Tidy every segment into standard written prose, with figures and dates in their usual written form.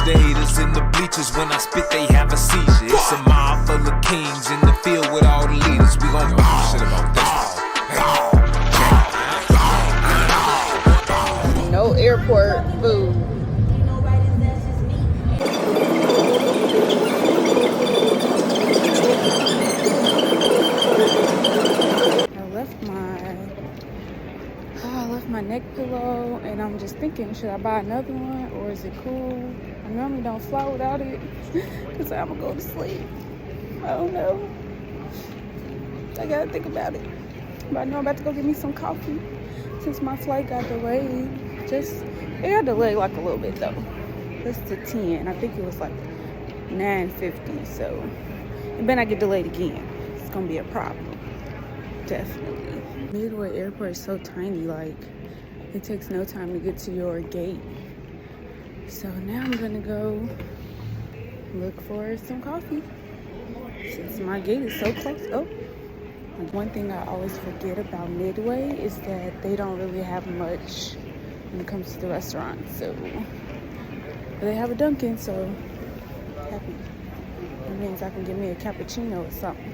The haters in the bleachers, when I spit they have a seizure. It's a mob full of kings in the field with all the leaders. We gon' do shit about this. No airport food. I left my neck pillow, and I'm just thinking, should I buy another one or is it cool? I normally don't fly without it because I'm gonna go to sleep. I don't know. I gotta think about it. But I know I'm about to go get me some coffee since my flight got delayed. It got delayed like a little bit though. It's to 10. I think it was like 9:50. So it better not get delayed again. It's gonna be a problem. Definitely. Midway Airport is so tiny, like it takes no time to get to your gate. So now I'm gonna go look for some coffee since my gate is so close. Oh, like one thing I always forget about Midway is that they don't really have much when it comes to the restaurants. So but they have a Dunkin', so happy. That means I can get me a cappuccino or something.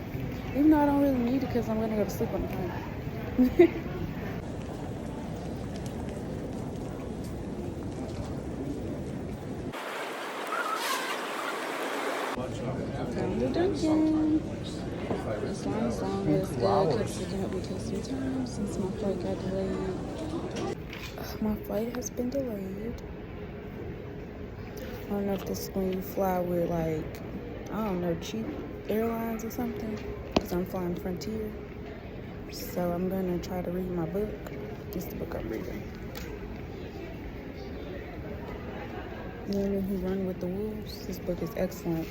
Even though I don't really need it because I'm gonna go to sleep on the plane. Found the Dunkin'. This line's long is good because it can help me take some time since my flight got delayed. My flight has been delayed. I don't know if this is when you fly with like, I don't know, cheap airlines or something, because I'm flying Frontier. So I'm gonna try to read my book. This is the book I'm reading. Women Who Run with the Wolves. This book is excellent.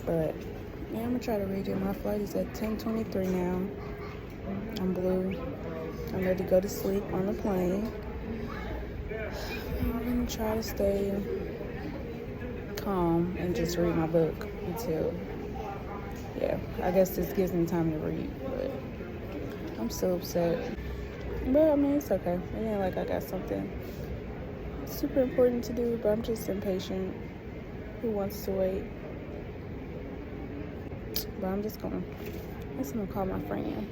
But yeah, I'm gonna try to read it. My flight is at 10:23 now. I'm blue. I'm ready to go to sleep on the plane. I'm gonna try to stay calm and just read my book until, yeah, I guess this gives me time to read, but I'm so upset. But I mean, it's okay. It ain't like I got something super important to do, but I'm just impatient. Who wants to wait? But I'm just gonna call my friend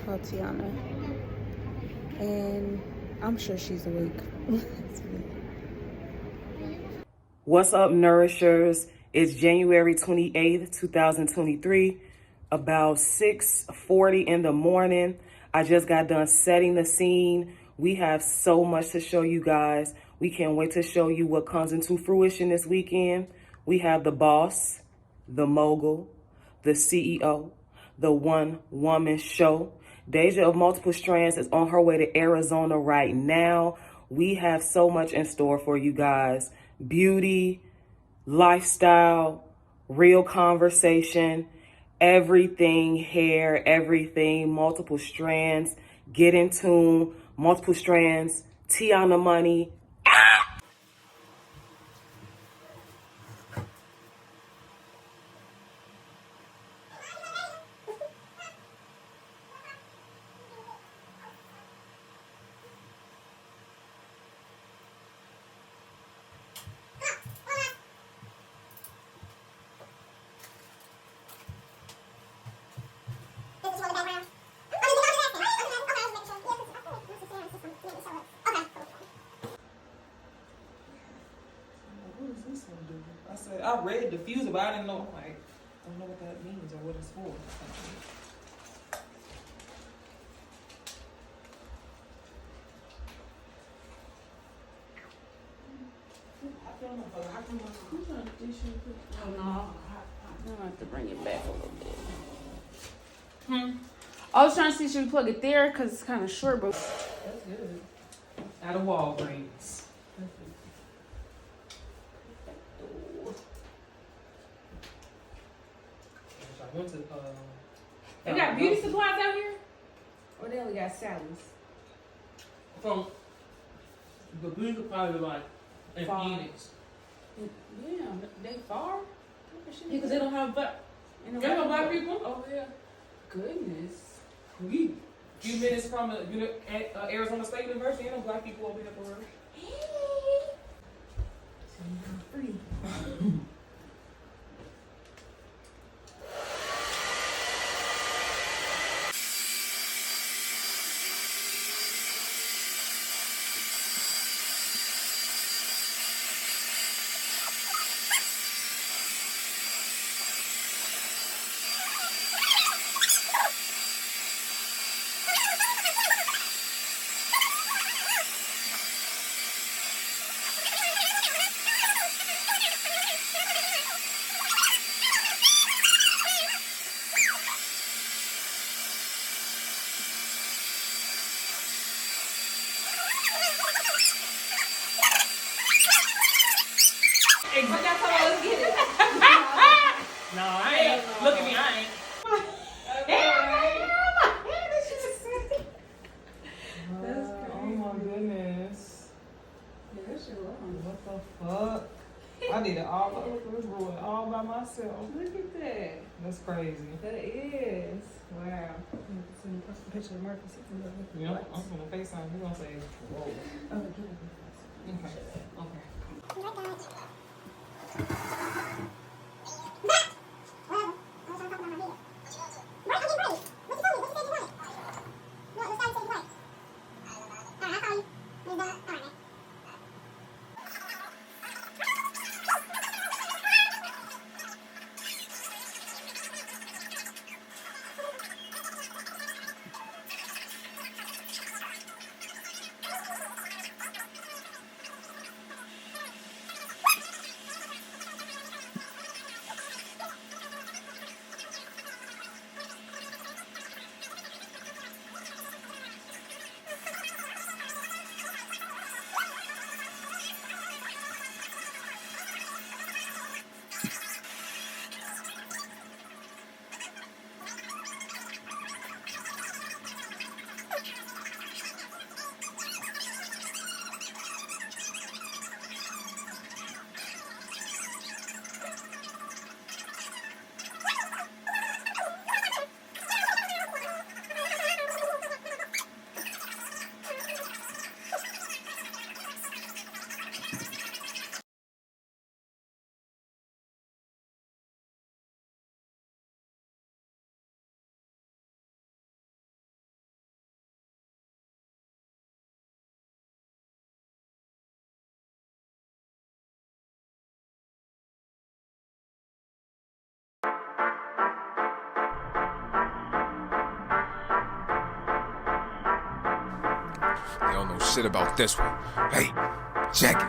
called Tiana, and I'm sure she's awake. What's up, nourishers? It's January 28th, 2023, about 6:40 in the morning. I just got done setting the scene. We have so much to show you guys. We can't wait to show you what comes into fruition this weekend. We have the boss, the mogul, the CEO, the one-woman show. Deja of Multiple Strands is on her way to Arizona right now. We have so much in store for you guys. Beauty, lifestyle, real conversation, everything hair, everything, Multiple Strands. Get in tune, Multiple Strands, TianaMoneyy. I said, I read diffuser, but I didn't know, like, don't know what that means or what it's for. Oh no, I'm gonna have to bring it back a little bit. I was trying to see should we plug it there because it's kind of short, but That's good. Out of Walgreens. I went to, they got beauty supplies out here, or they only got Sally's. from the beauty supplies are like in Far. Phoenix. Yeah, they far. Because they don't have black. They don't have black people. Oh yeah. Goodness. We few minutes from Arizona State University, ain't no black people over here for real. What the fuck? I did it all by all by myself. Look at that. That's crazy. That is. Wow. Send a picture of Marcus. Yeah, I'm gonna FaceTime. We're gonna say, whoa. Okay. They don't know shit about this one. Hey, check it.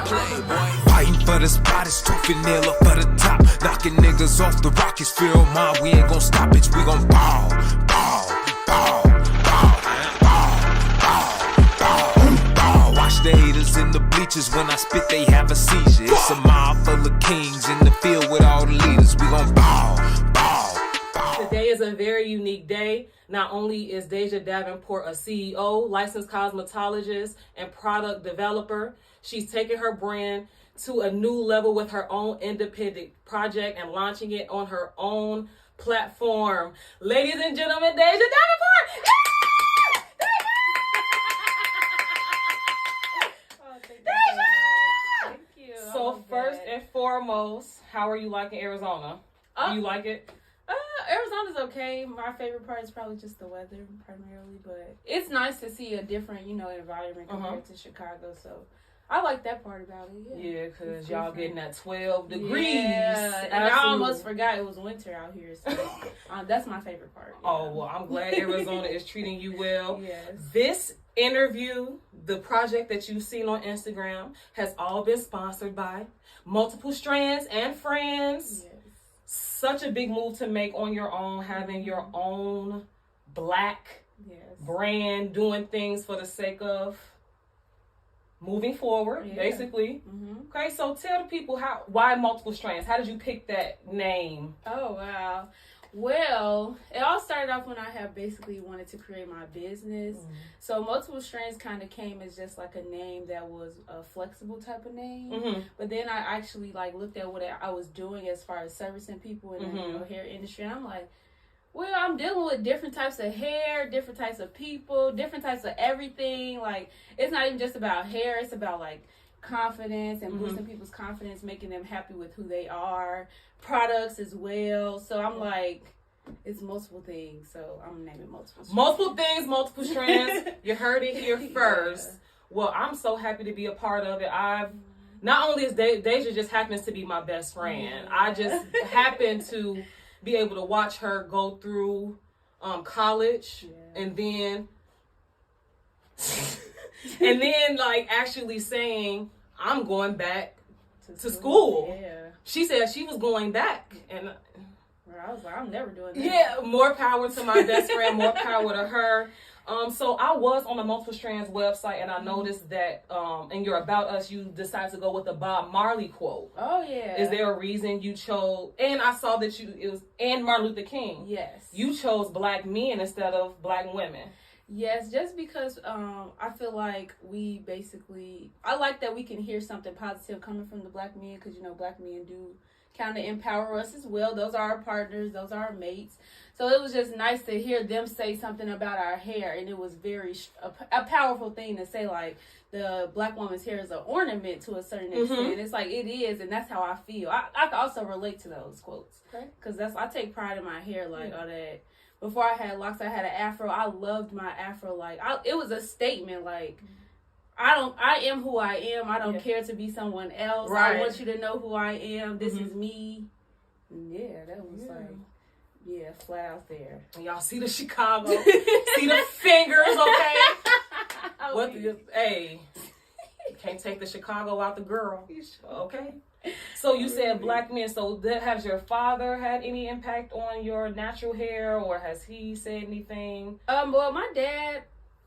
Playboy. Fighting for the spot, it's tooth and nail up for the top. Knocking niggas off the rockets, feel mine. We ain't gon' stop it, we gon' ball, ball, ball, ball, ball, ball, ball, ball. Watch the haters in the bleachers when I spit, they have a seizure. It's a mob full of kings in the field with all the leaders. We gon' ball, ball, ball. Today is a very unique day. Not only is Deja Davenport a CEO, licensed cosmetologist, and product developer, she's taking her brand to a new level with her own independent project and launching it on her own platform. Ladies and gentlemen, Deja Davenport! Thank you. So first and foremost, how are you liking Arizona? Do you like it? Arizona's okay. My favorite part is probably just the weather, primarily, but it's nice to see a different, environment compared to Chicago. So I like that part about it. Yeah, because y'all getting that 12 degrees. Yeah, and I almost forgot it was winter out here. So that's my favorite part. Yeah. Oh, well, I'm glad Arizona is treating you well. Yes. This interview, the project that you've seen on Instagram, has all been sponsored by Multiple Strands and Friends. Yes. Such a big move to make on your own, having your own black brand, doing things for the sake of moving forward, basically. Mm-hmm. Okay, so tell the people why Multiple Strands? How did you pick that name? Oh, wow. Well, it all started off when I had basically wanted to create my business. Mm-hmm. So Multiple Strands kind of came as just like a name that was a flexible type of name. Mm-hmm. But then I actually looked at what I was doing as far as servicing people in the hair industry. And I'm like, well, I'm dealing with different types of hair, different types of people, different types of everything. Like, it's not even just about hair. It's about confidence and boosting people's confidence, making them happy with who they are, products as well. So I'm it's multiple things. So I'm naming multiple strands. Multiple things, multiple strands. You heard it here first. Well, I'm so happy to be a part of it. Not only is Deja just happens to be my best friend. I just happen to be able to watch her go through college and then actually saying, I'm going back to school. Yeah. She said she was going back. And I was like, I'm never doing that. Yeah, more power to my best friend, more power to her. So I was on the Multiple Strands website, and I noticed that in your About Us, you decided to go with the Bob Marley quote. Oh, yeah. Is there a reason you chose, and I saw that it was, and Martin Luther King. Yes. You chose black men instead of black women. Yes, just because I feel like I like that we can hear something positive coming from the black men, because, you know, black men do kind of empower us as well. Those are our partners, those are our mates. So it was just nice to hear them say something about our hair, and it was a powerful thing to say, like, the black woman's hair is an ornament to a certain extent. It's like, it is, and that's how I feel. I can also relate to those quotes, because I take pride in my hair, like, all that. Before I had locks, I had an afro. I loved my afro. Like, it was a statement. Like, I am who I am. I don't care to be someone else. Right. I want you to know who I am. This is me. And yeah, that was like, flat out there. And y'all see the Chicago, see the fingers, okay? Hey, you can't take the Chicago out the girl, okay? So you said black men. So has your father had any impact on your natural hair, or has he said anything? Well, my dad,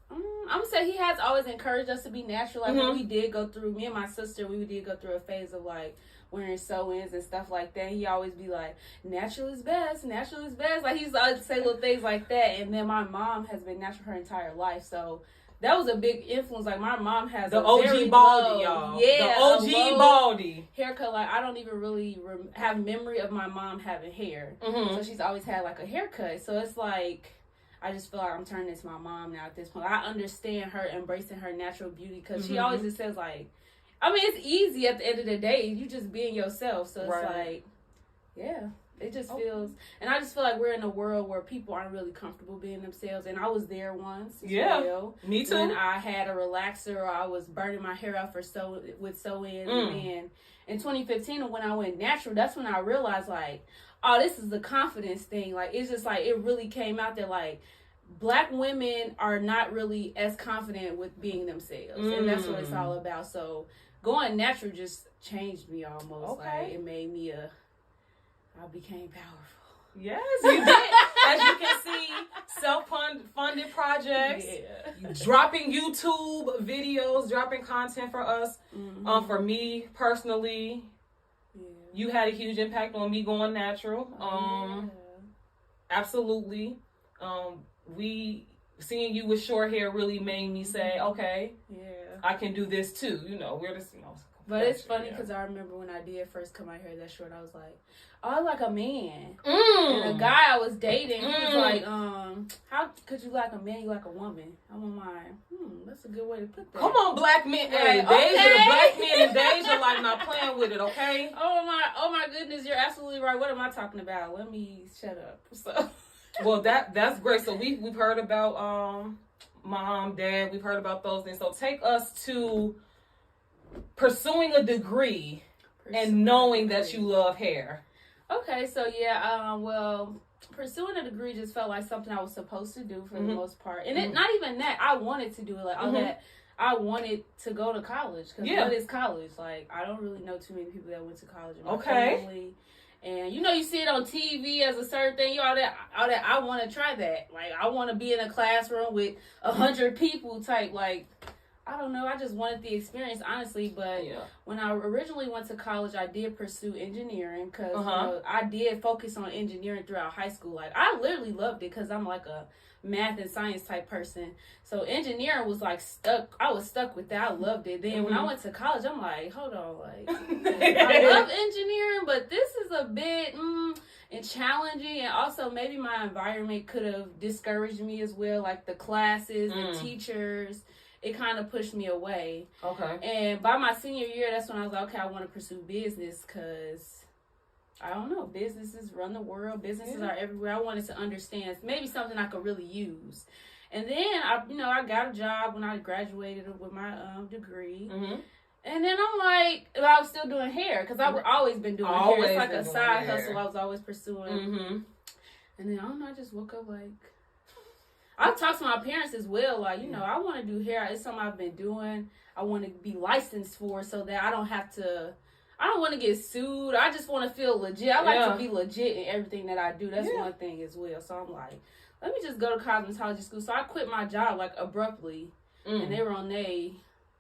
I'm gonna say he has always encouraged us to be natural. Like, when we did go through, me and my sister, we did go through a phase of like wearing sew-ins and stuff like that. He always be like, natural is best, natural is best. Like, he used to always say little things like that. And then my mom has been natural her entire life, so that was a big influence. Like, my mom has the OG baldy, y'all. Yeah, the OG baldy haircut. Like, I don't even really have memory of my mom having hair. So she's always had like a haircut. So it's like, I just feel like I'm turning into my mom now at this point. I understand her embracing her natural beauty, because she always just says, like, I mean, it's easy at the end of the day. You just being yourself. So it's like, yeah. It just feels, and I just feel like we're in a world where people aren't really comfortable being themselves. And I was there once. Well, me too. When I had a relaxer, or I was burning my hair out with sew-ins. And then in 2015, when I went natural, that's when I realized, like, oh, this is a confidence thing. Like, it's just like, it really came out that, like, black women are not really as confident with being themselves. And that's what it's all about. So going natural just changed me almost. Like, it made me I became powerful. Yes, you did. As you can see, self-funded projects, dropping YouTube videos, dropping content for us. For me personally, you had a huge impact on me going natural. Absolutely. Seeing you with short hair really made me say, okay, I can do this too. You know, we're just, But it's funny, because I remember when I did first cut my hair that short, I was like, oh, I'm like a man. And a guy I was dating, he was like, how could you like a man, you like a woman? I'm like, that's a good way to put that. Come on, black men. Hey, Deja, black men and Deja, like, not playing with it, okay? Oh my goodness, you're absolutely right. What am I talking about? Let me shut up. So, well, that's great. So we've heard about mom, dad, we've heard about those things. So take us to pursuing a degree and knowing that you love hair. Okay, so well, pursuing a degree just felt like something I was supposed to do for the most part. And it, not even that, I wanted to do it. Like, all that, I wanted to go to college. Because what is college? Like, I don't really know too many people that went to college in my family. And, you see it on TV as a certain thing. All that. I want to try that. Like, I want to be in a classroom with 100 people type, like, I don't know. I just wanted the experience, honestly. But when I originally went to college, I did pursue engineering, because I did focus on engineering throughout high school. Like, I literally loved it, because I'm like a math and science type person. So engineering was like stuck. I was stuck with that. I loved it. Then when I went to college, I'm like, hold on, like, I love engineering, but this is a bit and challenging, and also maybe my environment could have discouraged me as well, like the classes, the teachers. It kind of pushed me away. Okay. And by my senior year, that's when I was like, okay, I want to pursue business, because, I don't know, businesses run the world. Businesses are everywhere. I wanted to understand maybe something I could really use. And then, I got a job when I graduated with my degree. And then I'm like, I was still doing hair, because I've always been doing hair. It's like a side hustle I was always pursuing. And then, I don't know, I just woke up like, I've talked to my parents as well, like, I want to do hair. It's something I've been doing. I want to be licensed for, so that I don't want to get sued. I just want to feel legit. I like to be legit in everything that I do. That's one thing as well. So I'm like, let me just go to cosmetology school. So I quit my job, like, abruptly. And they were on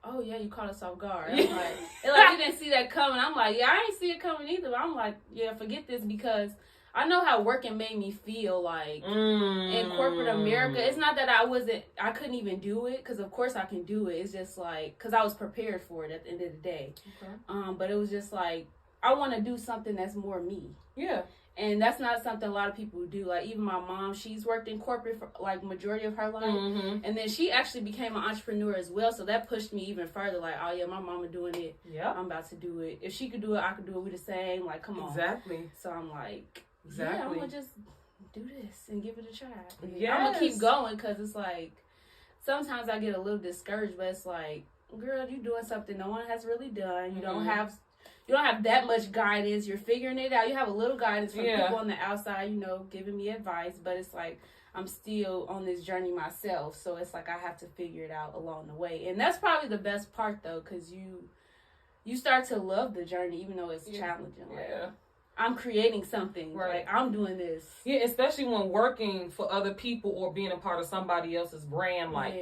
oh, yeah, you caught us off guard. I'm like, you didn't see that coming. I'm like, I ain't see it coming either. But I'm like, forget this, because I know how working made me feel like in corporate America. It's not that I couldn't even do it, because of course I can do it. It's just like, because I was prepared for it at the end of the day. Okay. But it was just like, I want to do something that's more me. Yeah. And that's not something a lot of people do. Like, even my mom, she's worked in corporate for, like, majority of her life. Mm-hmm. And then she actually became an entrepreneur as well. So that pushed me even further. Like, oh, yeah, my mama doing it. Yeah. I'm about to do it. If she could do it, I could do it. We the same. Like, come on. Exactly. So I'm like, exactly. Yeah, I'm going to just do this and give it a try. Yes. I'm going to keep going, because it's like, sometimes I get a little discouraged. But it's like, girl, you doing something no one has really done. You don't have... You don't have that much guidance. You're figuring it out. You have a little guidance from people on the outside, you know, giving me advice. But it's like, I'm still on this journey myself. So it's like I have to figure it out along the way. And that's probably the best part, though, because you start to love the journey, even though it's challenging. Like, I'm creating something. Right. Like, I'm doing this. Yeah, especially when working for other people or being a part of somebody else's brand. Like,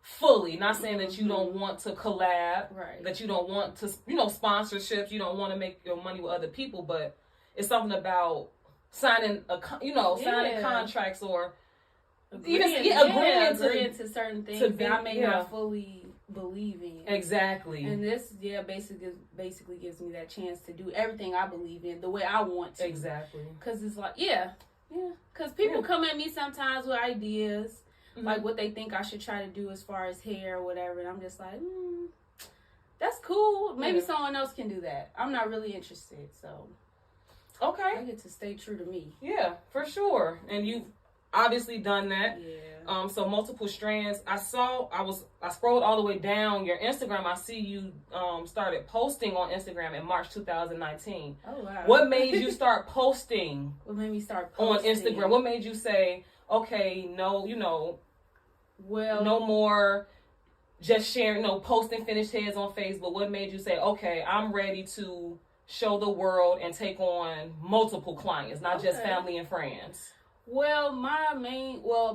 fully, not saying that you don't want to collab, that you don't want to, you know, sponsorships, you don't want to make your money with other people, but it's something about signing signing contracts or agreeing to certain things that I may not fully believe in. Exactly. And this basically gives me that chance to do everything I believe in the way I want to. Exactly. Because it's like, because people come at me sometimes with ideas. Like what they think I should try to do as far as hair or whatever. And I'm just like, that's cool. Maybe someone else can do that. I'm not really interested. So, okay. I get to stay true to me. Yeah, for sure. And you've obviously done that. Yeah. So multiple strands. I scrolled all the way down your Instagram. I see you started posting on Instagram in March 2019. Oh, wow. What made you start posting? What made me start posting? On Instagram? What made you say, okay, no, no more just sharing, posting finished heads on Facebook? What made you say, okay, I'm ready to show the world and take on multiple clients, not just family and friends? Well,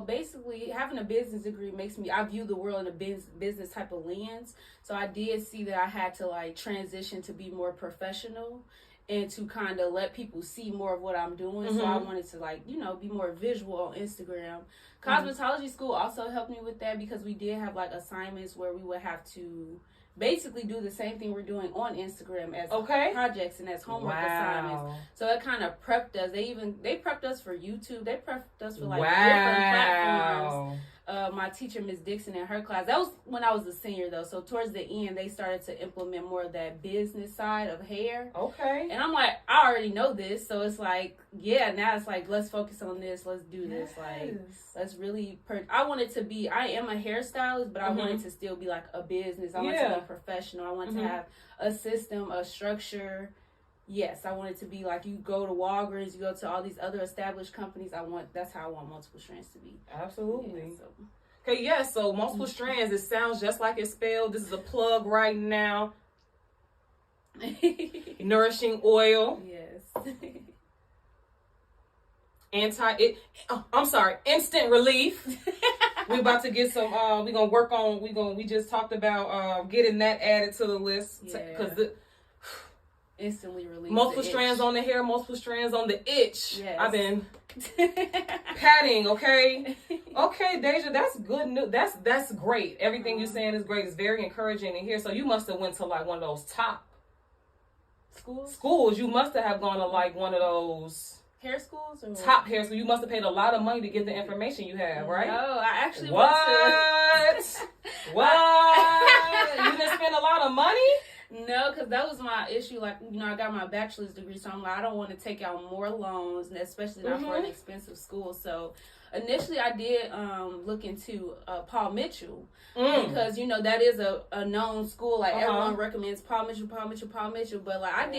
basically having a business degree I view the world in a business type of lens. So I did see that I had to like transition to be more professional and to kind of let people see more of what I'm doing. So I wanted to be more visual on Instagram. Cosmetology school also helped me with that, because we did have like assignments where we would have to basically do the same thing we're doing on Instagram as projects and as homework assignments. So it kind of prepped us. They prepped us for YouTube. They prepped us for like different platforms. My teacher, Miss Dixon, in her class, that was when I was a senior though. So towards the end, they started to implement more of that business side of hair. Okay. And I'm like, I already know this. So it's like, now it's like, let's focus on this. Let's do this. Like, let's really, I am a hairstylist, but I wanted to still be like a business. I wanted to be professional. I wanted to have a system, a structure. Yes, I want it to be like you go to Walgreens, you go to all these other established companies. That's how I want multiple strands to be. Absolutely. So multiple strands, it sounds just like it's spelled. This is a plug right now. Nourishing oil. Yes. Instant relief. We're about to get some, we're going to work on, we just talked about getting that added to the list. Because instantly release multiple strands on the hair, multiple strands on the itch. Yes. I've been patting. Okay, Deja, that's good news. That's great. Everything you're saying is great. It's very encouraging to hear. So you must have went to like one of those top schools. You must have gone to like one of those hair schools or top hair schools. You must have paid a lot of money to get the information you have, right? No, I actually what? You didn't spend a lot of money? No, because that was my issue. Like, I got my bachelor's degree, so I'm like, I don't want to take out more loans, and especially not for an expensive school. So initially I did look into Paul Mitchell, because, that is a known school. Like, everyone recommends Paul Mitchell. But, like, I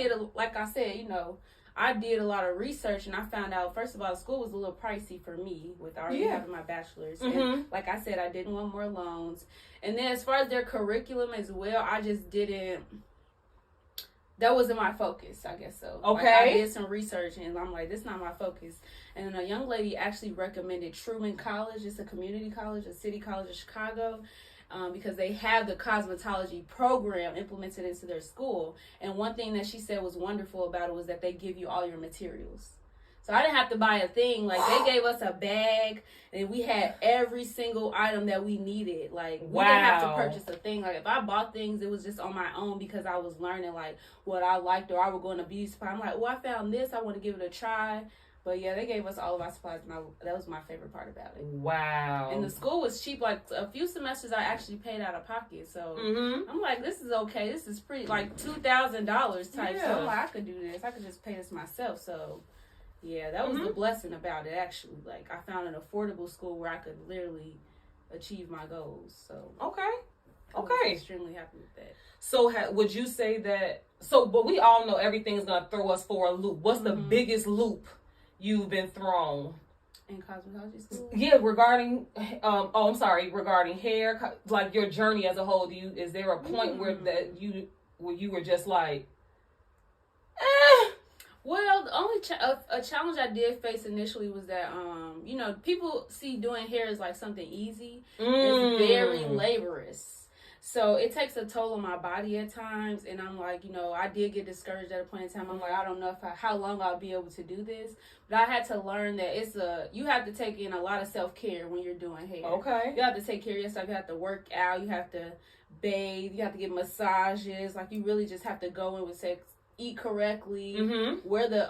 did a lot of research, and I found out, first of all, the school was a little pricey for me with already having my bachelor's. And like I said, I didn't want more loans. And then as far as their curriculum as well, I just didn't, that wasn't my focus, I guess so. Okay. Like, I did some research, and I'm like, this is not my focus. And a young lady actually recommended Truman College. It's a community college, a city college of Chicago. Because they have the cosmetology program implemented into their school. And one thing that she said was wonderful about it was that they give you all your materials. So I didn't have to buy a thing. Like, they gave us a bag, and we had every single item that we needed. Like, we didn't have to purchase a thing. Like, if I bought things, it was just on my own because I was learning, like, what I liked, or I would go in a beauty supply. I'm like, I found this. I want to give it a try. But, yeah, they gave us all of our supplies, and that was my favorite part about it. Wow. And the school was cheap. Like, a few semesters I actually paid out of pocket. So, I'm like, this is okay. This is pretty, like, $2,000 type. So, I'm like, I could do this. I could just pay this myself. So, yeah, that was the blessing about it, actually. Like, I found an affordable school where I could literally achieve my goals. So, okay. I was extremely happy with that. So, would you say that, but we all know everything's going to throw us for a loop. What's the biggest loop you've been thrown? In cosmetology school? Yeah, regarding hair, like your journey as a whole. Is there a point where you were just like, Well, the only a challenge I did face initially was that, people see doing hair as like something easy. It's very laborious. So it takes a toll on my body at times. And I'm like, I did get discouraged at a point in time. I'm like, I don't know how long I'll be able to do this. But I had to learn that you have to take in a lot of self-care when you're doing hair. Okay. You have to take care of yourself. You have to work out. You have to bathe. You have to get massages. Like, you really just have to go in with sex. Eat correctly. Where the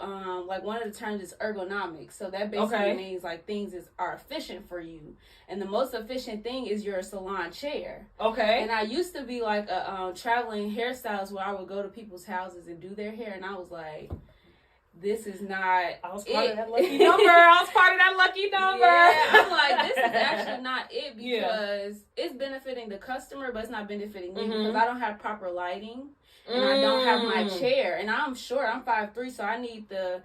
one of the terms is ergonomics. So that basically means like things are efficient for you, and the most efficient thing is your salon chair. Okay. And I used to be like a traveling hairstylist where I would go to people's houses and do their hair, and I was like, this is not. I was part of that lucky number. Yeah, I'm like, this is actually not it because it's benefiting the customer, but it's not benefiting me because I don't have proper lighting. And I don't have my chair, and I'm short. I'm 5'3", so I need the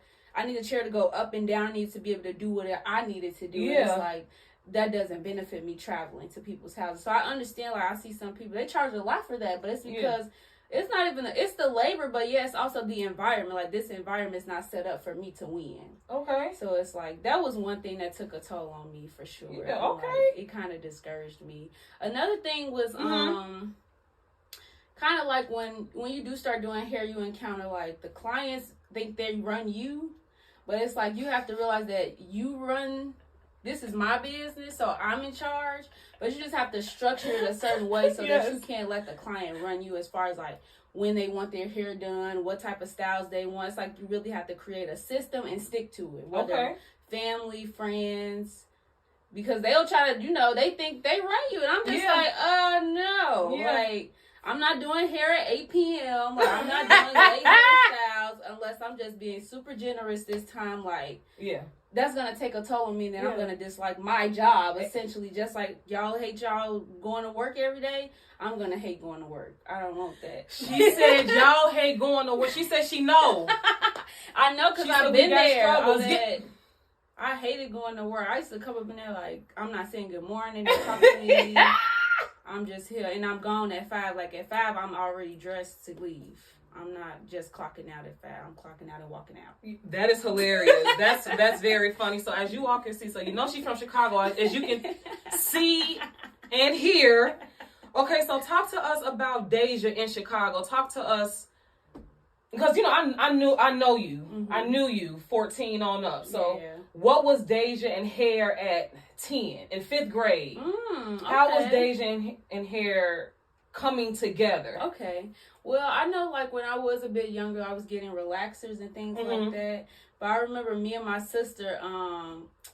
chair to go up and down. I need to be able to do what I needed to do. Yeah. And it's like, that doesn't benefit me traveling to people's houses. So I understand, like, I see some people, they charge a lot for that, but it's because it's not even, it's the labor, but it's also the environment. Like, this environment is not set up for me to win. Okay. So it's like, that was one thing that took a toll on me for sure. Yeah, okay. Like, it kind of discouraged me. Another thing was, kind of like when you do start doing hair, you encounter like the clients think they run you, but it's like you have to realize that this is my business, so I'm in charge, but you just have to structure it a certain way so that you can't let the client run you as far as like when they want their hair done, what type of styles they want. It's like you really have to create a system and stick to it, whether family, friends, because they'll try to, they think they run you, and I'm just like, no, like, I'm not doing hair at 8 p.m. Like, I'm not doing late hairstyles unless I'm just being super generous this time. Like, that's going to take a toll on me, and then I'm going to dislike my job, essentially. Just like y'all hate y'all going to work every day, I'm going to hate going to work. I don't want that. She said y'all hate going to work. She said she know. I know, because I've been there. I hated going to work. I used to come up in there like, I'm not saying good morning. They're talking to me. I'm just here, and I'm gone at 5. Like, at 5, I'm already dressed to leave. I'm not just clocking out at 5. I'm clocking out and walking out. That is hilarious. That's very funny. So as you all can see, so she's from Chicago, as you can see and hear. Okay, so talk to us about Deja in Chicago. Talk to us, because I know you. I knew you 14 on up. So what was Deja and hair at 10 in 5th grade? How was Deja and hair coming together? Okay. Well, I know, like, when I was a bit younger, I was getting relaxers and things like that. But I remember me and my sister,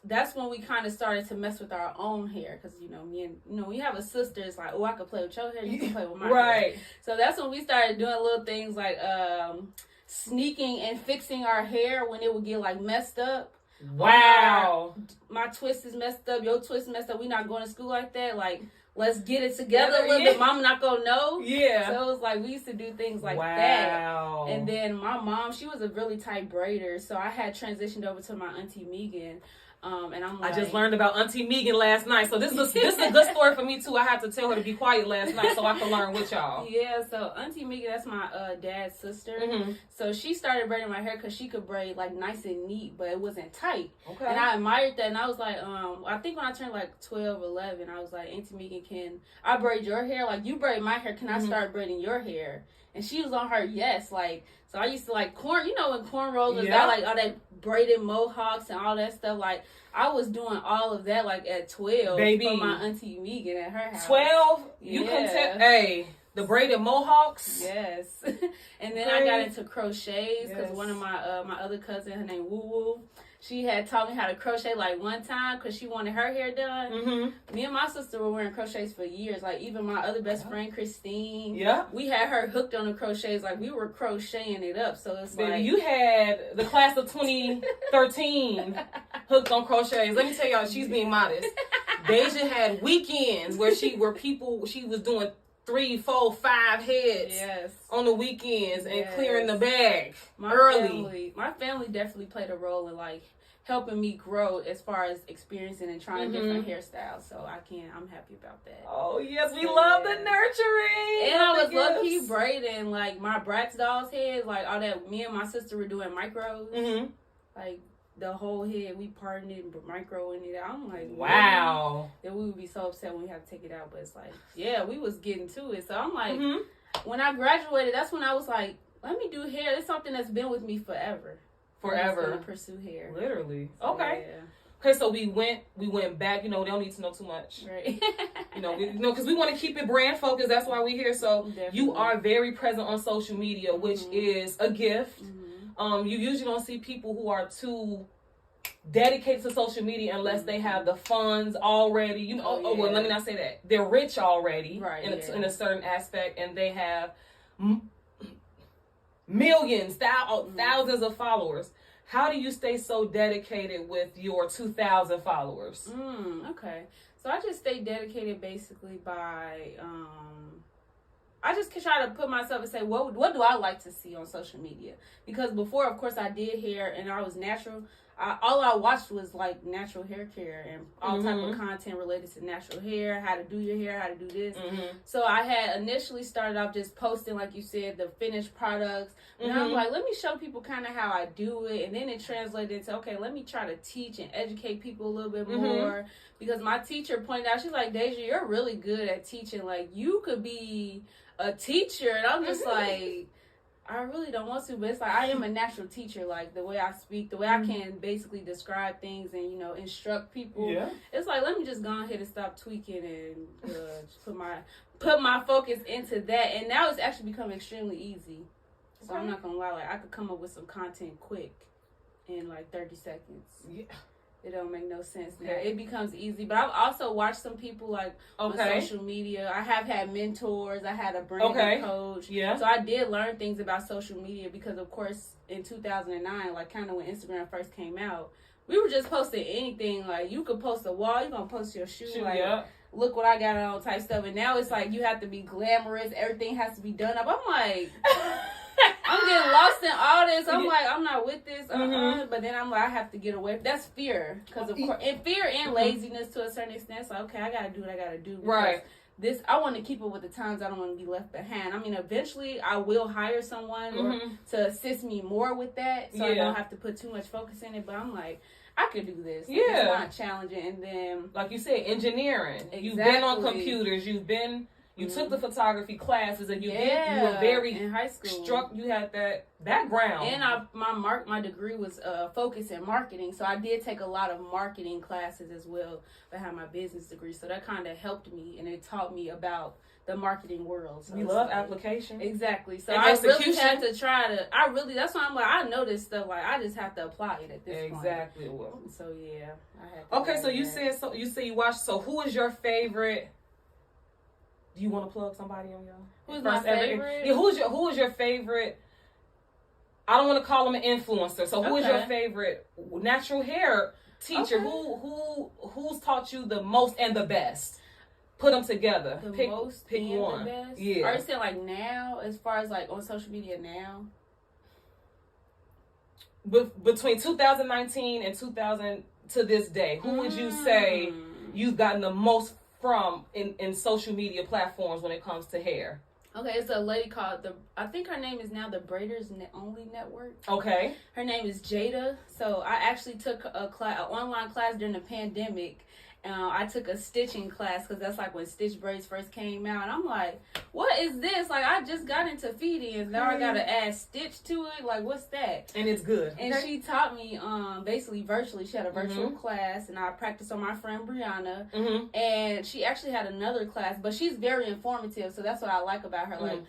that's when we kind of started to mess with our own hair. Because, we have a sister, it's like, oh, I could play with your hair, you can play with my hair. So that's when we started doing little things like sneaking and fixing our hair when it would get, like, messed up. Wow. My twist is messed up, your twist is messed up, we not going to school like that. Like, let's get it together a little bit. Mom not gonna know. Yeah. So it was like we used to do things like that. And then my mom, she was a really tight braider, so I had transitioned over to my auntie Megan. And I'm like, I just learned about Auntie Megan last night, so this is a good story for me too. I had to tell her to be quiet last night so I could learn with y'all. Yeah, so Auntie Megan, that's my dad's sister. So she started braiding my hair because she could braid like nice and neat, but it wasn't tight. Okay. And I admired that, and I was like, I think when I turned like 12, 11, I was like, Auntie Megan, can I braid your hair? Like, you braid my hair, can I start braiding your hair? And she was on her yes, like, so I used to like corn, you know, when cornrows was got like all that braided mohawks and all that stuff. Like, I was doing all of that like at 12 Baby. for my auntie Megan at her house. 12? You can tell, hey, the braided mohawks? Yes. And then I got into crochets because one of my my other cousin, her name Woo Woo, she had taught me how to crochet like one time because she wanted her hair done. Mm-hmm. Me and my sister were wearing crochets for years. Like, even my other best friend, Christine, we had her hooked on the crochets. Like, we were crocheting it up. So it's Baby, like, you had the class of 2013 hooked on crochets. Let me tell y'all, she's being modest. Deja had weekends where she was doing 3, 4, 5 heads on the weekends and clearing the bag early. My family definitely played a role in like helping me grow as far as experiencing and trying different hairstyles. So I'm happy about that. Oh yes, we love the nurturing. And I was lucky braiding like my Bratz doll's head, like all that. Me and my sister were doing micros, like the whole head. We parted it and microing it out. I'm like, wow. Then we would be so upset when we have to take it out, but it's like, we was getting to it. So I'm like, when I graduated, that's when I was like, let me do hair. It's something that's been with me forever. Forever. I'm gonna pursue hair. Literally. So, okay. Okay, so we went back. You know, they don't need to know too much. Right. Because we want to keep it brand focused. That's why we're here. So you are very present on social media, which is a gift. You usually don't see people who are too dedicated to social media unless they have the funds already. You know, well, let me not say that. They're rich already, right? In a certain aspect, and they have millions, thousands of followers. How do you stay so dedicated with your 2,000 followers? Okay, so I just stay dedicated basically by I just try to put myself and say, what do I like to see on social media? Because before, of course, I did hair and I was natural. All I watched was like natural hair care and all type of content related to natural hair, how to do your hair, how to do this. So I had initially started off just posting, like you said, the finished products. And I'm like, let me show people kind of how I do it. And then it translated into, okay, let me try to teach and educate people a little bit more. Because my teacher pointed out, she's like, Deja, you're really good at teaching. Like, you could be a teacher. And I'm just like, I really don't want to, but it's like I am a natural teacher. Like, the way I speak, the way I can basically describe things and, you know, instruct people. It's like, let me just go ahead and stop tweaking and just put my focus into that. And now it's actually become extremely easy. So I'm not gonna lie, like I could come up with some content quick in like 30 seconds. It don't make no sense now. It becomes easy. But I've also watched some people like on social media. I have had mentors. I had a branding coach. So I did learn things about social media because, of course, in 2009, like kind of when Instagram first came out, we were just posting anything. Like, you could post a wall, you're going to post your shoe. Like, look what I got on type stuff. And now it's like you have to be glamorous. Everything has to be done up. I'm like... I'm getting lost in all this. I'm like, I'm not with this. But then I'm like, I have to get away. That's fear. Because, of course, and fear and laziness to a certain extent. So, okay, I got to do what I got to do. This, I want to keep it with the times. I don't want to be left behind. I mean, eventually, I will hire someone or to assist me more with that. So I don't have to put too much focus in it. But I'm like, I could do this. Like, it's not challenging. And then, like you said, engineering. You've been on computers. You took the photography classes, and you were very in high school. You had that background. And my degree was focused in marketing, so I did take a lot of marketing classes as well behind my business degree. So that kind of helped me, and it taught me about the marketing world. So we love application. Exactly. So I really had to try to. That's why I'm like, I know this stuff. Like, I just have to apply it at this point. Exactly. So I had to. Okay, so you said you watched. So who is your favorite? Do you want to plug somebody on your? Who's my favorite? Who is your favorite? I don't want to call them an influencer. So who is your favorite natural hair teacher? Who's taught you the most and the best? Put them together. Pick one. The best? Are you saying like now, as far as like on social media now? Between 2019 and 2000 to this day, who would you say you've gotten the most from in social media platforms when it comes to hair? Okay, it's a lady called I think her name is now the Braiders Only Network. Okay. Her name is Jada. So I actually took an online class during the pandemic, I took a stitching class because that's like when stitch braids first came out. And I'm like, what is this? Like, I just got into feed-ins. Now I got to add stitch to it. Like, what's that? And it's good. And she taught me basically virtually. She had a virtual class, and I practiced on my friend Brianna. And she actually had another class, but she's very informative. So that's what I like about her. Like,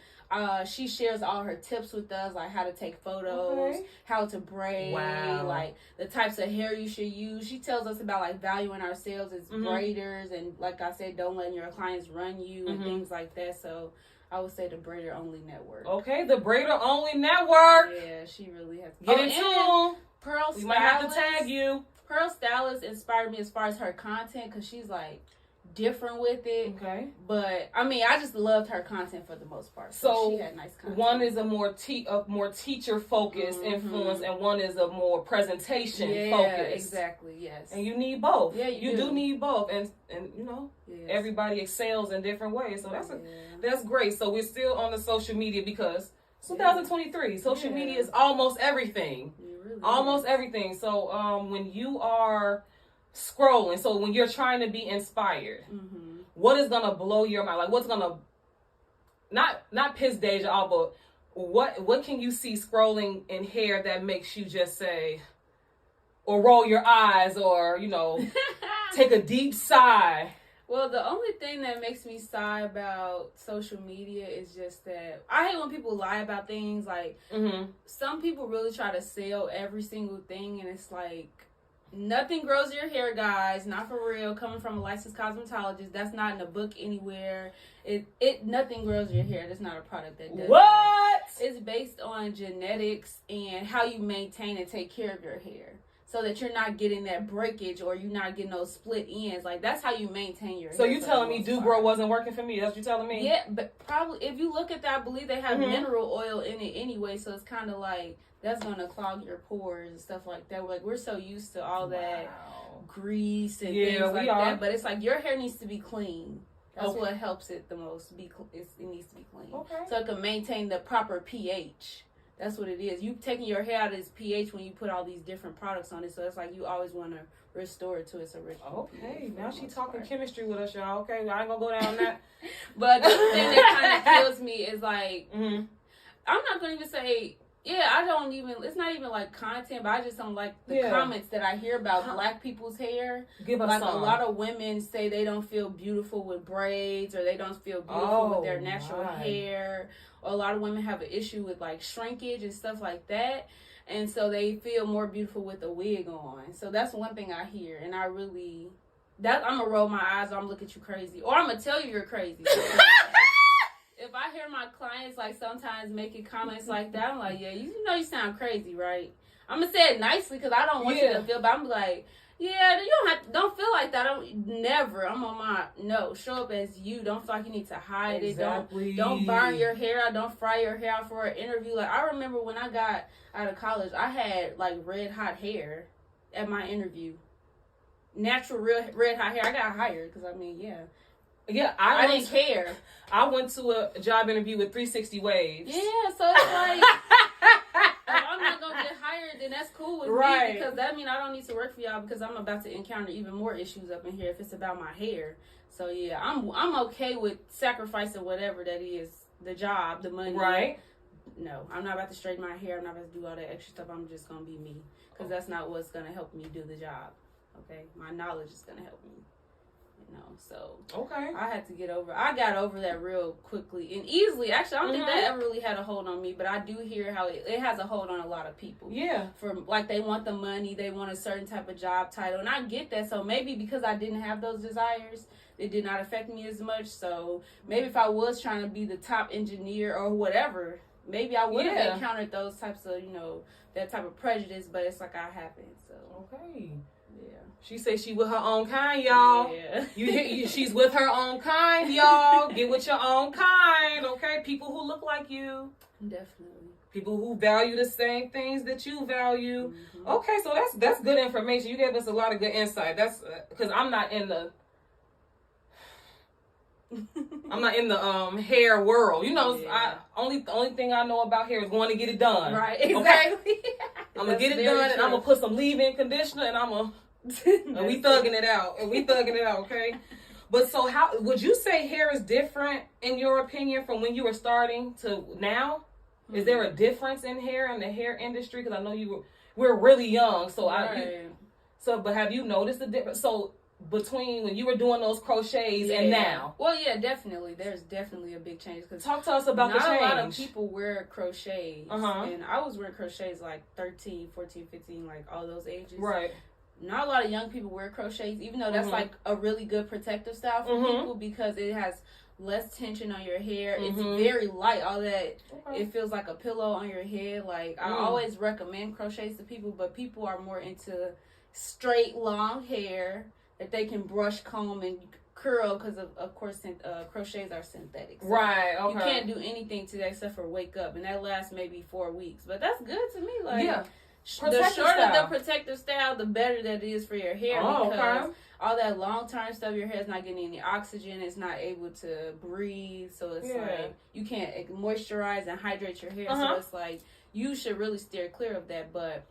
she shares all her tips with us, like how to take photos, how to braid, like the types of hair you should use. She tells us about like valuing ourselves as braiders, and like I said, don't let your clients run you and things like that. So I would say the Braider Only Network. Okay, the Braider Only Network. Yeah, she really has. Get into them. Pearl We might have to tag you. Pearl Stylist inspired me as far as her content, because she's like different with it. Okay. But I mean, I just loved her content for the most part. So she had nice content. One is a more teacher focused influence, and one is a more presentation focus. Exactly. Yes. And you need both. Yeah, you do need both, and you know, everybody excels in different ways. So that's great. So we're still on the social media because 2023, social media is almost everything. Really almost everything. So when you are scrolling, so when you're trying to be inspired, what is gonna blow your mind? Like, what's gonna not piss Deja off, but what can you see scrolling in hair that makes you just say, or roll your eyes, or you know, take a deep sigh? Well, the only thing that makes me sigh about social media is just that I hate when people lie about things. Like, some people really try to sell every single thing, and it's like, nothing grows your hair, guys. Not for real. Coming from a licensed cosmetologist, that's not in a book anywhere. Nothing grows your hair. That's not a product that does. What? It's based on genetics and how you maintain and take care of your hair, so that you're not getting that breakage or you're not getting those split ends. Like, that's how you maintain your hair. So you telling me Do Grow wasn't working for me? That's what you telling me? Yeah, but probably if you look at that, I believe they have mineral oil in it anyway. So it's kind of like, that's going to clog your pores and stuff like that. Like, we're so used to all that grease and things like that. But it's like, your hair needs to be clean. That's what helps it the most. It needs to be clean. Okay. So it can maintain the proper pH. That's what it is. You taking your hair out of its pH when you put all these different products on it. So it's like you always want to restore it to its original pH. Okay, now she's talking chemistry with us, y'all. Okay, I ain't going to go down that. But the thing that kind of kills me is like, I'm not going to even say... it's not even like content, but I just don't like the comments that I hear about black people's hair. Give us like some. A lot of women say they don't feel beautiful with braids, or they don't feel beautiful with their natural hair. Or a lot of women have an issue with like shrinkage and stuff like that. And so they feel more beautiful with a wig on. So that's one thing I hear. And I'm going to roll my eyes, or I'm going to look at you crazy. Or I'm going to tell you you're crazy. If I hear my clients like sometimes making comments like that, I'm like, yeah, you know you sound crazy, right? I'm gonna say it nicely because I don't want you to feel, but I'm like, yeah, you don't feel like that. I'm on my show up as you. Don't feel like you need to hide it. Don't burn your hair out. Don't fry your hair out for an interview. Like, I remember when I got out of college, I had like red hot hair at my interview. Natural real red hot hair. I got hired because I didn't care. I went to a job interview with 360 waves. Yeah, so it's like, if I'm not going to get hired, then that's cool with me. Because that means I don't need to work for y'all, because I'm about to encounter even more issues up in here if it's about my hair. So, yeah, I'm okay with sacrificing whatever that is, the job, the money. Right. No, I'm not about to straighten my hair. I'm not about to do all that extra stuff. I'm just going to be me. Because that's not what's going to help me do the job. Okay? My knowledge is going to help me. So I got over that real quickly and easily. Actually, I don't think that ever really had a hold on me, but I do hear how it has a hold on a lot of people. Yeah. From like, they want the money, they want a certain type of job title, and I get that. So maybe because I didn't have those desires, it did not affect me as much. So maybe if I was trying to be the top engineer or whatever, maybe I would have encountered those types of, that type of prejudice, but it's like I haven't. So yeah. She says she with her own kind, y'all. Yeah. You hear? She's with her own kind, y'all. Get with your own kind, okay? People who look like you. Definitely. People who value the same things that you value. Mm-hmm. Okay, so that's good information. You gave us a lot of good insight. That's because I'm not in the hair world. The only thing I know about hair is going to get it done. Right. Exactly. Okay? I'm gonna get it done, and I'm gonna put some leave-in conditioner, and I'm gonna And we thugging it out. Okay? But so how would you say hair is different in your opinion from when you were starting to now? Is there a difference in hair in the hair industry? Because I know we're really young, so but have you noticed the difference? So between when you were doing those crochets and now? Well, yeah, definitely. There's definitely a big change. Cause talk to us about the change. Not a lot of people wear crochets. And I was wearing crochets like 13, 14, 15, like all those ages. Right. Not a lot of young people wear crochets, even though that's like a really good protective style for people because it has less tension on your hair. It's very light. All that it feels like a pillow on your head. Like I always recommend crochets to people, but people are more into straight long hair that they can brush, comb, and curl because of course crochets are synthetic. So right. Okay. You can't do anything to that except for wake up, and that lasts maybe 4 weeks. But that's good to me. Like the shorter the protective style, the better that it is for your hair because all that long-term stuff, your hair's not getting any oxygen. It's not able to breathe. So it's like you can't moisturize and hydrate your hair. So it's like you should really steer clear of that. But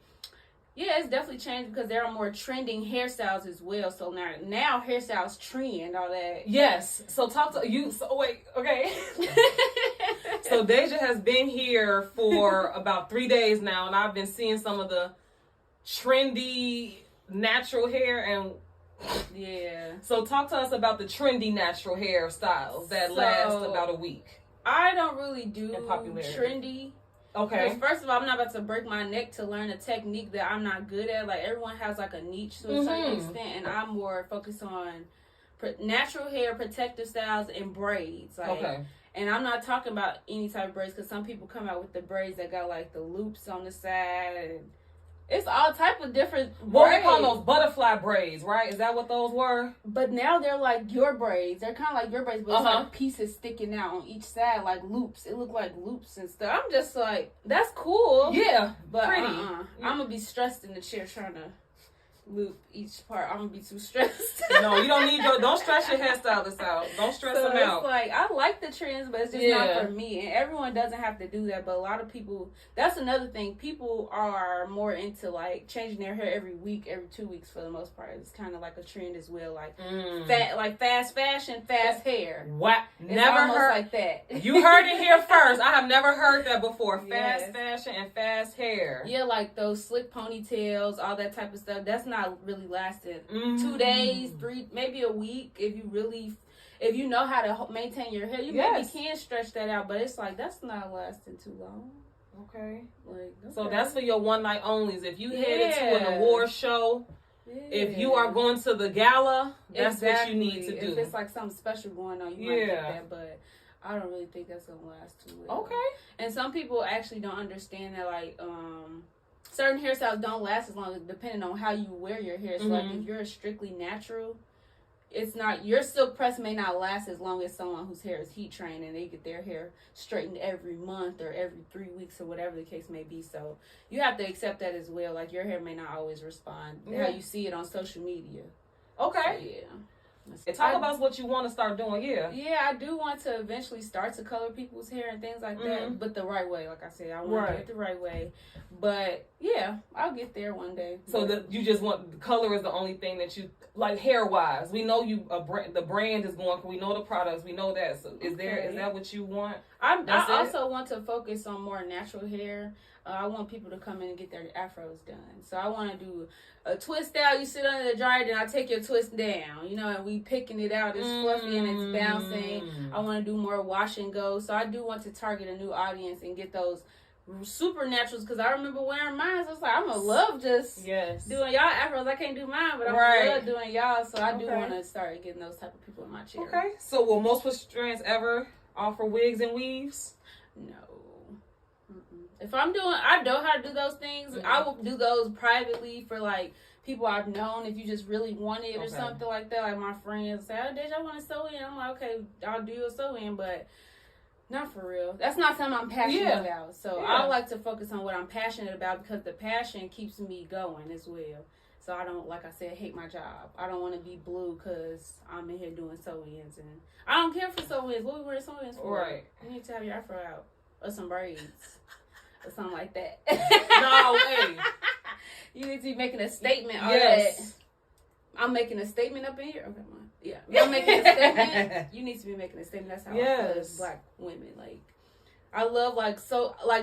yeah, it's definitely changed because there are more trending hairstyles as well. So now hairstyles trend, all that. Yes. So talk to you. So wait, okay. So Deja has been here for about 3 days now, and I've been seeing some of the trendy natural hair and So talk to us about the trendy natural hairstyles that last about a week. I don't really do trendy. Okay. Because first of all, I'm not about to break my neck to learn a technique that I'm not good at. Like everyone has like a niche to a certain extent, and I'm more focused on natural hair, protective styles, and braids. Like, and I'm not talking about any type of braids because some people come out with the braids that got like the loops on the side. And it's all type of different What we call those butterfly braids, right? Is that what those were? But now they're like your braids. They're kind of like your braids, but it's like pieces sticking out on each side, like loops. It look like loops and stuff. I'm just like, that's cool. Yeah, but pretty. I'm gonna be stressed in the chair trying to loop each part. I'm gonna be too stressed. No, you don't need don't stress your hairstylist out. Don't stress them out. It's like I like the trends, but it's just not for me. And everyone doesn't have to do that. But a lot of people, that's another thing. People are more into like changing their hair every week, every 2 weeks for the most part. It's kind of like a trend as well. Like fast fashion, fast hair. What? It's never heard like that. You heard it here first. I have never heard that before. Fast fashion and fast hair. Yeah, like those slick ponytails, all that type of stuff. That's not really lasting 2 days, 3, maybe a week. If you know how to maintain your hair, you maybe can stretch that out, but it's like that's not lasting too long. So that's for your one night onlys. If you headed to an award show, if you are going to the gala, that's what you need to do. If it's like something special going on, you might get that, but I don't really think that's gonna last too well. And some people actually don't understand that like certain hairstyles don't last as long depending on how you wear your hair. So like if you're strictly natural, it's not, your silk press may not last as long as someone whose hair is heat trained and they get their hair straightened every month or every 3 weeks or whatever the case may be. So you have to accept that as well. Like your hair may not always respond how you see it on social media. So, talk about what you want to start doing. I do want to eventually start to color people's hair and things like that, but the right way. Like I said, I want to do it the right way. But I'll get there one day. So you just want color is the only thing that you like hair wise. We know you the brand is going. We know the products. We know that. So is that what you want? I also want to focus on more natural hair. I want people to come in and get their afros done. So I want to do a twist out. You sit under the dryer, then I take your twist down, and we picking it out. It's fluffy and it's bouncing. I want to do more wash and go. So I do want to target a new audience and get those super naturals, because I remember wearing mine. So it's like, I'm going to love just doing y'all afros. I can't do mine, but I'm going to love doing y'all. So I do want to start getting those type of people in my chair. Okay. So will most Strands ever offer wigs and weaves? No. If I know how to do those things, I will do those privately for like people I've known. If you just really want it or something like that, like my friends say, "Oh, Dej, I want to sew in." I'm like, "Okay, I'll do a sew in," but not for real. That's not something I'm passionate about. So I like to focus on what I'm passionate about because the passion keeps me going as well. So I don't, like I said, hate my job. I don't want to be blue because I'm in here doing sew-ins, and I don't care for sew-ins. What we wear sew-ins for? Right. You need to have your afro out or some braids. Or something like that. No way. You need to be making a statement. I'm making a statement up in here. Okay, yeah, I'm making a statement. You need to be making a statement. That's how I feel as Black women. Like, I love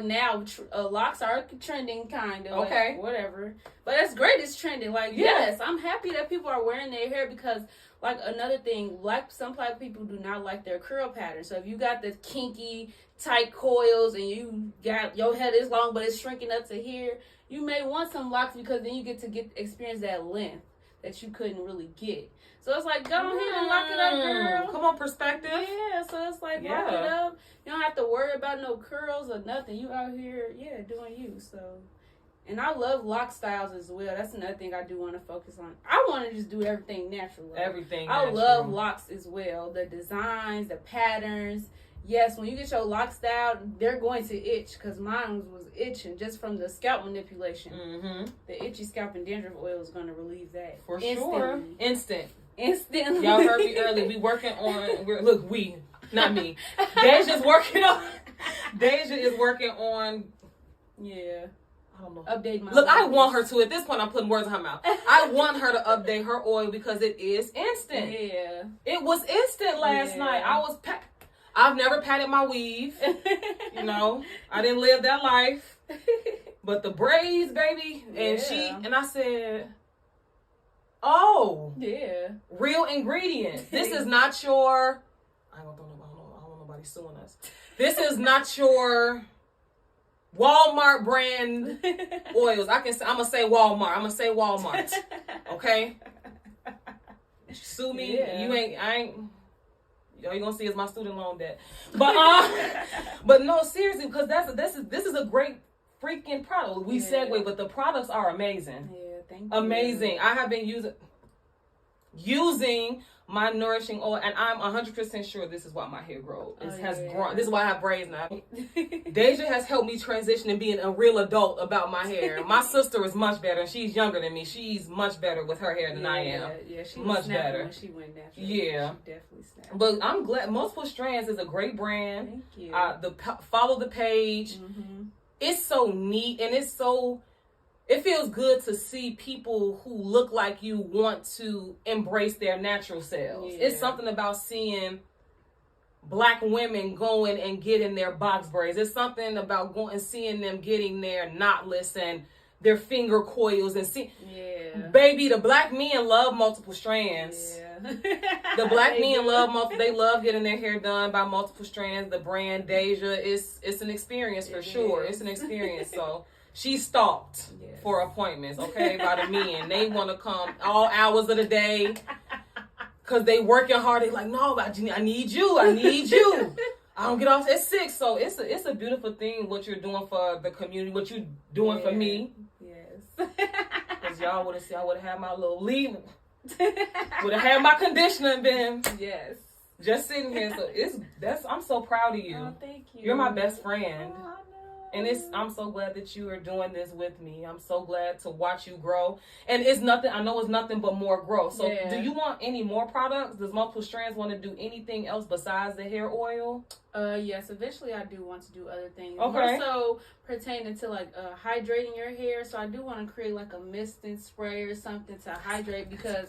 now locks are trending kind of. Okay. Like, whatever. But that's great. It's trending. Like, yes, I'm happy that people are wearing their hair because, like, another thing, some Black people do not like their curl pattern. So if you got the kinky, tight coils and you got your head is long but it's shrinking up to here, you may want some locks because then you get to experience that length that you couldn't really get. So it's like, go ahead and lock it up, girl. Come on, perspective. Yeah, so it's like, lock it up. You don't have to worry about no curls or nothing. You out here, doing you. So, and I love lock styles as well. That's another thing I do want to focus on. I want to just do everything natural. Everything I natural. love locks as well. The designs, the patterns. Yes, when you get your lock style, they're going to itch because mine was itching just from the scalp manipulation. Mm-hmm. The itchy scalp and dandruff oil is going to relieve that. For sure. Instantly. Y'all heard me early. We working on. Not me. Deja's working on. Deja is working on. Yeah. I don't know. Update my. Look, I want her to. At this point, I'm putting words in her mouth. I want her to update her oil because it is instant. Yeah. It was instant last night. I've never patted my weave. You know, I didn't live that life. But the braids, baby, and I said, oh, yeah, real ingredients. This is not your. I don't want nobody suing us. This is not your Walmart brand oils. I'm gonna say Walmart. Okay. Sue me. Yeah. All you gonna see is my student loan debt. But no, seriously, because this is a great freaking product. We segue, but the products are amazing. Yeah, thank you. Amazing. I have been using my nourishing oil, and I'm 100% sure this is why my hair grows. Has grown. This is why I have braids now. Deja has helped me transition and being a real adult about my hair. My sister is much better, and she's younger than me. She's much better with her hair than I am. Yeah, she much better. When she went natural. Yeah, she definitely snapped. But I'm glad. Multiple Strands is a great brand. Thank you. Follow the page. Mm-hmm. It's so neat, and it feels good to see people who look like you want to embrace their natural selves. Yeah. It's something about seeing Black women going and getting their box braids. It's something about going and seeing them getting their knotless and their finger coils and baby, the Black men love multiple strands. Yeah. The Black men they love getting their hair done by multiple strands. The brand Deja it's an experience for sure. It's an experience. So she's stalked for appointments, okay, by the men. They want to come all hours of the day because they working hard. They like, no, I need you. I don't get off at 6. So it's a beautiful thing what you're doing for the community, what you're doing for me. Yes. Because y'all would have seen, I would have had my little leave. Would have had my conditioner been. Yes. Just sitting here. So I'm so proud of you. Oh, thank you. You're my best friend. Oh, and I'm so glad that you are doing this with me. I'm so glad to watch you grow. And it's nothing, I know it's nothing but more growth. So do you want any more products? Does Multiple Strands want to do anything else besides the hair oil? Yes, eventually I do want to do other things. Okay. More so pertaining to like hydrating your hair. So I do want to create like a misting spray or something to hydrate because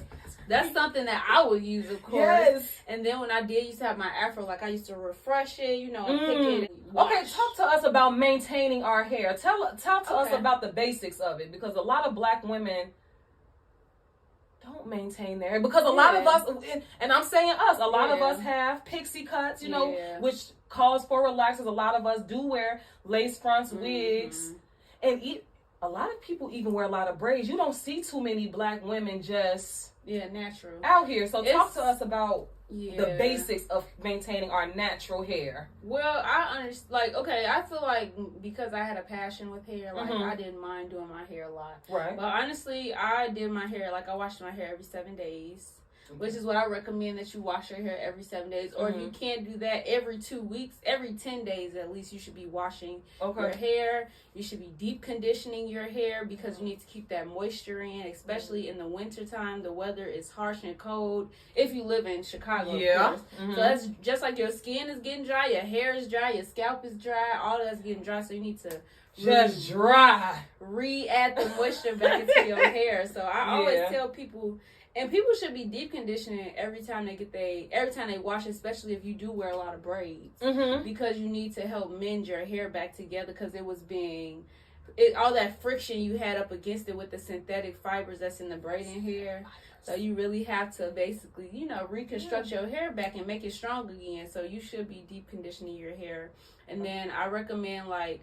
that's something that I would use, of course. Yes. And then when I used to have my afro, like I used to refresh it, you know, and pick it. And wash. Okay, talk to us about maintaining our hair. Tell to us about the basics of it because a lot of Black women don't maintain their hair because a lot of us, and I'm saying us, a lot of us have pixie cuts, you know, which calls for relaxers. A lot of us do wear lace fronts, wigs, and a lot of people even wear a lot of braids. You don't see too many Black women just natural out here. So talk to us about the basics of maintaining our natural hair. Well, I understand. Like, okay, I feel like because I had a passion with hair, like I didn't mind doing my hair a lot. Right. But honestly, I did my hair, like I washed my hair every 7 days. Which is what I recommend, that you wash your hair every 7 days. Or if you can't do that, every 2 weeks, every 10 days at least, you should be washing your hair. You should be deep conditioning your hair because you need to keep that moisture in, especially in the wintertime. The weather is harsh and cold. If you live in Chicago, of course. So that's just like your skin is getting dry, your hair is dry, your scalp is dry, all that's getting dry. So you need to just re-add the moisture back into your hair. So I always tell people, And people should be deep conditioning every time they wash, especially if you do wear a lot of braids, because you need to help mend your hair back together, because it was all that friction you had up against it with the synthetic fibers that's in the braiding hair. So you really have to basically, reconstruct your hair back and make it strong again. So you should be deep conditioning your hair. And then I recommend like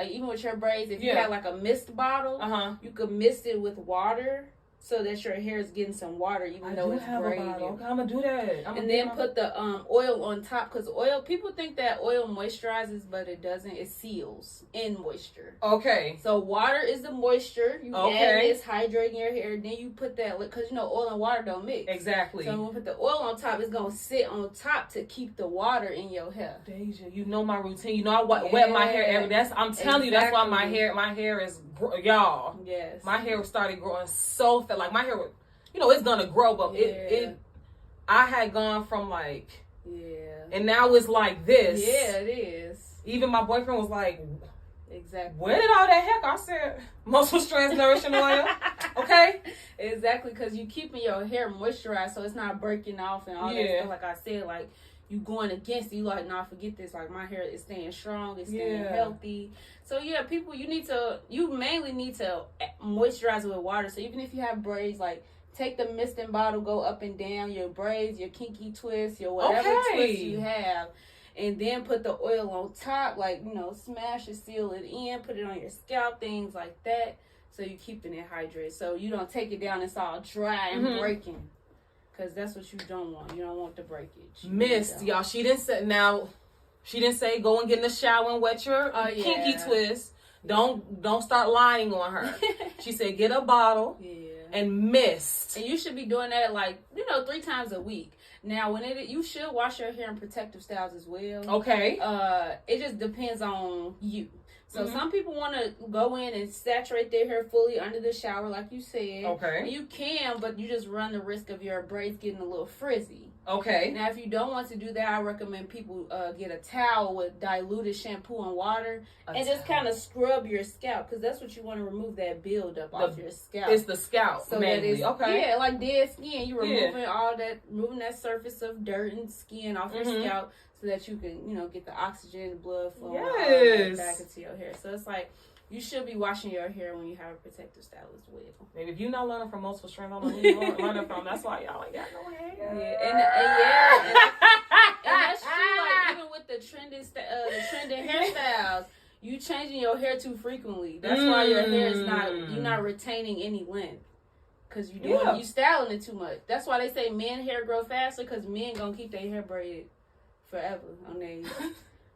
even with your braids, if you had like a mist bottle, you could mist it with water, so that your hair is getting some water, even though it's braided. Okay, I'm gonna do that. And then put the oil on top, because people think that oil moisturizes, but it doesn't. It seals in moisture. Okay. So water is the moisture. You add this, hydrating your hair. Then you put that, because oil and water don't mix. Exactly. So when you put the oil on top, it's gonna sit on top to keep the water in your hair. Deja, you know my routine. I wet my hair every day. I'm telling you, that's why my hair is, y'all. Yes. My hair started growing so fast. Like my hair, it's gonna grow, but I had gone from and now it's like this. Yeah, it is. Even my boyfriend was like, exactly. Where did all that heck? I said, muscle strands nourishing oil. Okay. Exactly, because you keeping your hair moisturized, so it's not breaking off and all that stuff. Like I said, you going against it, you forget this. Like, my hair is staying strong, it's staying healthy. So people, you mainly need to moisturize it with water. So even if you have braids, take the misting bottle, go up and down your braids, your kinky twist, your whatever twist you have, and then put the oil on top, smash it, seal it in, put it on your scalp, things like that. So you're keeping it hydrated. So you don't take it down, it's all dry and breaking. Because that's what you don't want. You don't want the breakage. Missed, y'all. She didn't say go and get in the shower and wet your kinky twist. Don't start lying on her. She said get a bottle and mist. And you should be doing that 3 times a week. Now, you should wash your hair in protective styles as well. Okay. It just depends on you. So some people want to go in and saturate their hair fully under the shower, like you said. Okay. And you can, but you just run the risk of your braids getting a little frizzy. Okay. Now, if you don't want to do that, I recommend people get a towel with diluted shampoo and water and just kind of scrub your scalp, because that's what you want to remove, that buildup off your scalp. It's the scalp, so mainly. Yeah, like dead skin. You're removing that surface of dirt and skin off your scalp, so that you can, get the oxygen, the blood flow back into your hair. So it's you should be washing your hair when you have a protective style as well. Maybe if you're not learning from multiple strands, I don't know who you're learning from. That's why y'all ain't got no hair. And that's true. Even with the trending hairstyles, you changing your hair too frequently. That's why your hair is you're not retaining any length. Because you styling it too much. That's why they say men hair grow faster, because men gonna keep their hair braided forever on their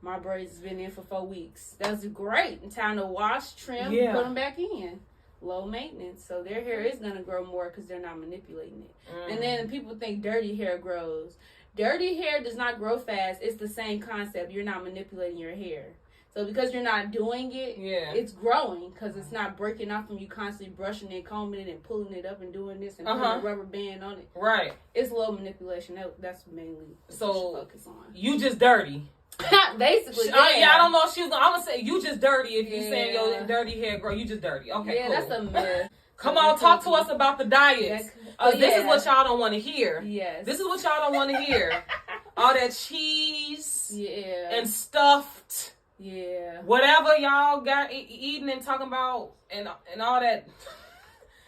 my braids has been in for 4 weeks. That's great. Time to wash, trim, put them back in. Low maintenance. So their hair is going to grow more because they're not manipulating it. And then people think dirty hair grows. Dirty hair does not grow fast. It's the same concept. You're not manipulating your hair. So because you're not doing it, it's growing, because it's not breaking off from you constantly brushing it, combing it, and pulling it up and doing this and putting a rubber band on it. Right. It's low manipulation. That's mainly what you should focus on. You just dirty. Basically, I don't know if she was I'm going to say you just dirty if you're saying your dirty hair grow. You just dirty. Okay, cool. That's a myth. Come on, talk to us about the diets. This is what y'all don't want to hear. Yes. This is what y'all don't want to hear. All that cheese and stuffed. Yeah. Whatever y'all got eating and talking about and all that.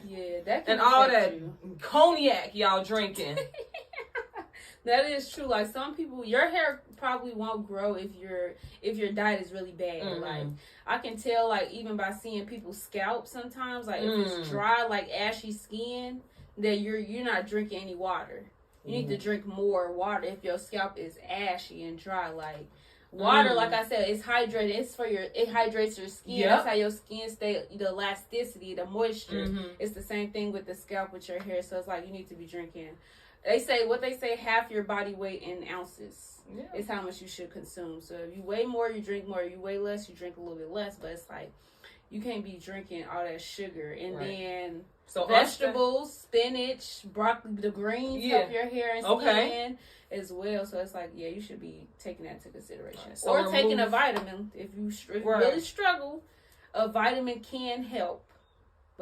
Yeah, that can and all that cognac y'all drinking. That is true. Some people, your hair probably won't grow if your diet is really bad. I can tell, even by seeing people's scalp sometimes, if it's dry, ashy skin, then you're not drinking any water. You need to drink more water if your scalp is ashy and dry. Water, like I said, it's hydrated. It hydrates your skin. Yep. That's how your skin stay, the elasticity, the moisture. It's the same thing with the scalp with your hair. So it's you need to be drinking. They say half your body weight in ounces is how much you should consume. So if you weigh more, you drink more. If you weigh less, you drink a little bit less. But it's you can't be drinking all that sugar. And then vegetables, spinach, broccoli, the greens help your hair and skin as well. So it's you should be taking that into consideration. Right. So or taking a vitamin. If you really struggle, a vitamin can help.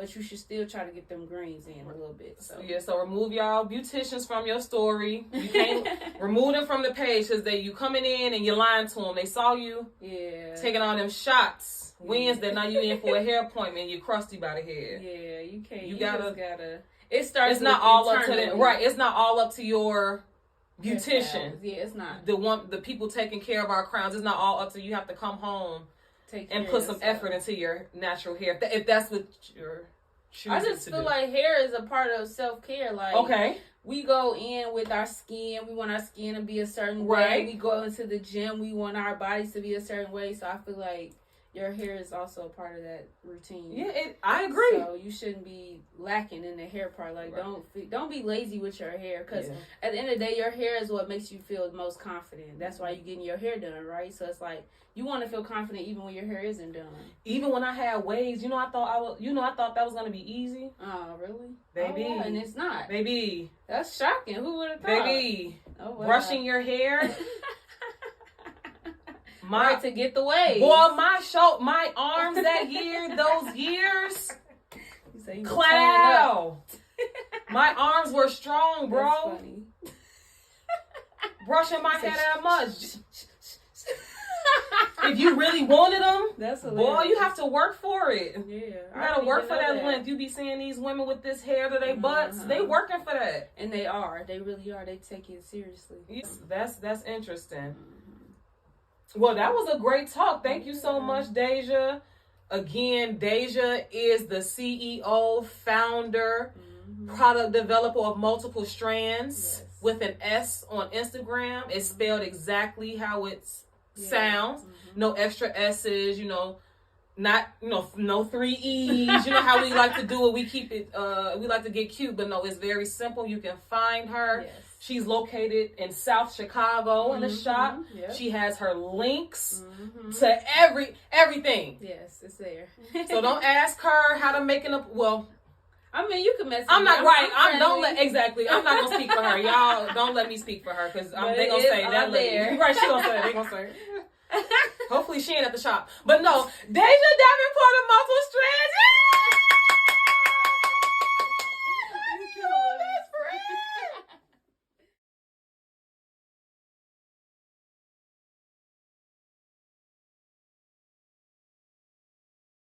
but you should still try to get them greens in a little bit. So yeah, so remove y'all beauticians from your story. You can't remove them from the page because you coming in and you're lying to them. They saw you taking all them shots Wednesday. Now you in for a hair appointment. You're crusty by the head. Yeah, you can't. You gotta. It's not all up to the right. It's not all up to your beautician. Yeah, it's not. The people taking care of our crowns. It's not all up to you. You have to come home and put some effort into your natural hair. If that's what you're choosing I just feel like hair is a part of self-care. Like, we go in with our skin. We want our skin to be a certain way. We go into the gym. We want our bodies to be a certain way. So I feel like your hair is also a part of that routine. Yeah, I agree. So you shouldn't be lacking in the hair part. Like, don't be lazy with your hair, because at the end of the day, your hair is what makes you feel the most confident. That's why you're getting your hair done, right? So it's like you want to feel confident even when your hair isn't done. Even when I had waves, I thought that was gonna be easy. Oh, really? Baby. Oh, wow. And it's not. Baby. That's shocking. Who would have thought? Baby. Oh, wow. Brushing your hair. To get the waves. Boy, my arms that year, those years, cloud. My arms were strong, bro. Brushing my hair that much. If you really wanted them, boy, you have to work for it. Yeah, you gotta work for that length. You be seeing these women with this hair to their butts. They working for that, and they are. They really are. They take it seriously. Yes, that's interesting. Well, that was a great talk. Thank you so much, Deja. Again, Deja is the CEO, founder, product developer of Multiple Strands with an S on Instagram. It's spelled exactly how it sounds. No extra S's, no 3 E's. You know how we like to do it. We keep it, we like to get cute, but no, it's very simple. You can find her. Yes. She's located in South Chicago in the shop. Yep. She has her links to everything. Yes, it's there. So don't ask her how to make it up. Well, I mean, you can message I'm not me. right. I'm not gonna speak for her. Y'all don't let me speak for her because they gonna say that lady. Right? She gonna say that. They gonna say. Hopefully she ain't at the shop. But no, Deja Davenport of